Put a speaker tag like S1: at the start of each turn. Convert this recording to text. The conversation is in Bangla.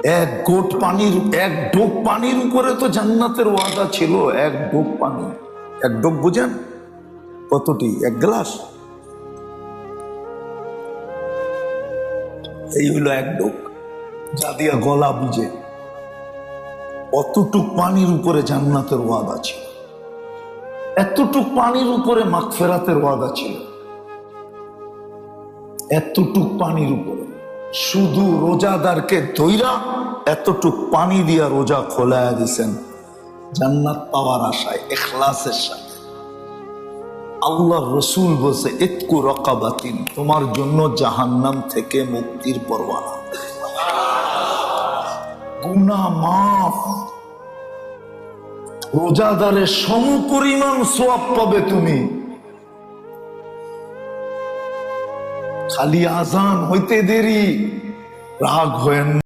S1: এক গোট পানির, এক ডোক পানির উপরে তো জান্নাতের ওয়াদা ছিল। এক ডোক পানি, এক ডোক বুঝেন কতটি? এক গ্লাস, এই হলো এক ডোক, যা দিয়া গলা বুঝে। অতটুক পানির উপরে জান্নাতের ওয়াদা ছিল, এতটুক পানির উপরে মাগফিরাতের ওয়াদা ছিল, এতটুক পানির উপরে। শুধু রোজাদারকে ধইরা এতটুক পানি দিয়া রোজা খোলায়া দিছেন জান্নাত পাওয়ার আশায়, ইখলাসের সাথে। আল্লাহর রাসূল বলছে, ইতকু রাকাবাতিন, তোমার জন্য জাহান্নাম থেকে মুক্তির পরওয়ানা, গুনাহ মাফ, রোজাদারের সমপরিমাণ সওয়াব পাবে তুমি। খালি আজান হইতে দেরি, রাগ হয়েন।